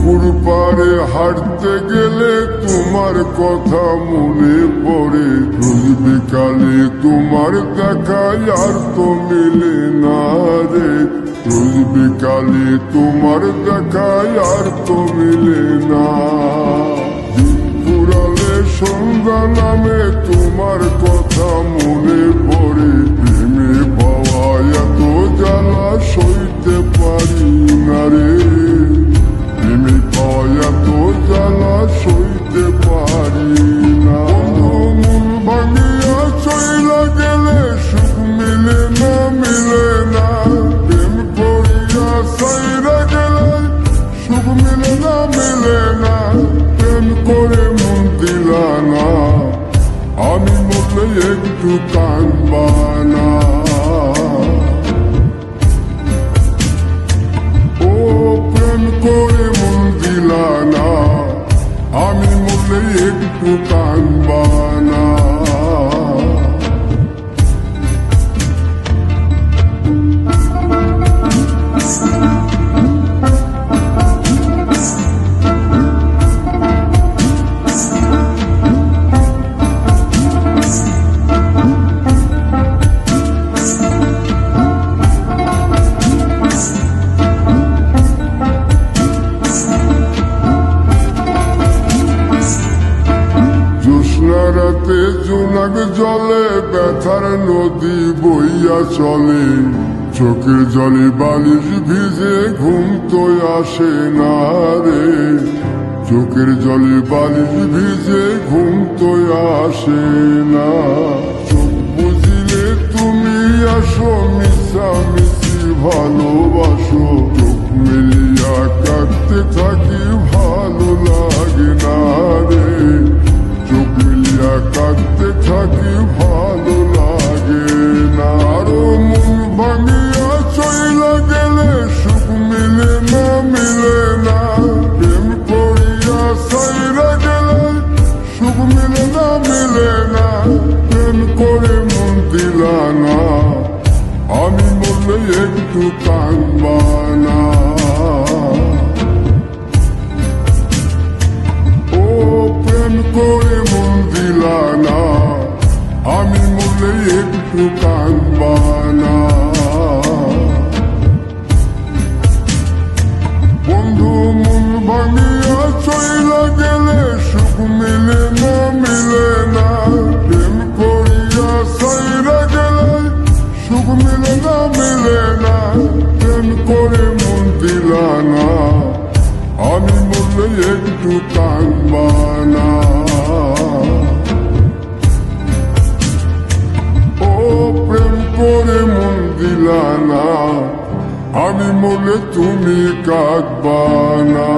পুকুর পাড়ে হাঁটতে গেলে তোমার কথা মনে পড়ে। রোজ বিকালে তোমার দেখায় আর তো মিলে না রে। রোজ বিকালে তোমার দেখায় আর তো মিলে না। দিন ফুরালে সন্ধ্যা নামে তোমার কথা মনে পড়ে। প্রেমে পাওয়া এত জ্বালা সইতে পারি না রে। প্রেমে পাওয়া এত জ্বালা সইতে পারি না। মন ভাঙিয়া চইলা গেলে সুখ মিলে না, মিলে না। প্রেম করিয়া সাইরা গেলে সুখ মিলে না, মিলে না। প্রেম করে মন দিলা না, আমি মরলে একটু কাঁদবা না। ও প্রেম করে মন দিলা না, আমি মরলে একটু কাঁদবা না। রাতে জোনাক জলে ব্যথার নদী বইয়া চলে। চোখের জলে বালিশ ভিজে ঘুম তো আসে না রে। চোখের জলে বালিশ ভিজে ঘুম তো আসে না। চোখ বুঝিলে তুমি আসো, মিশামিশি ভালোবাসো। চোখ মিলিয়া কাঁদতে থাকি, ভালো লাগে না রে। চোখ মিলিয়া কাঁদতে থাকি, ভালো লাগে না। আরো মন ভাঙিয়া চইলা গেলে সুখ মিলে না, মিলে না। প্রেম করিয়া সাইরা গেলে সুখ মিলে না, মিলে না। প্রেম করে মন দিলা না, আমি মরলে একটু কাঁদবা না। ও প্রেম করে মন দিলা না, আমি মরলে একটু কাঁদবা না। বন্ধু মন ভাঙিয়া চইলা গেলে সুখ মিলে না, মিলে না। প্রেম করিয়া সাইরা গেলে সুখ মিলে না, মিলে না। প্রেম করে মন দিলা না, আমি মরলে একটু কাঁদবা না। ও প্রেম করে মন দিলা না, আমি মরলে তুমি কাঁদবা না।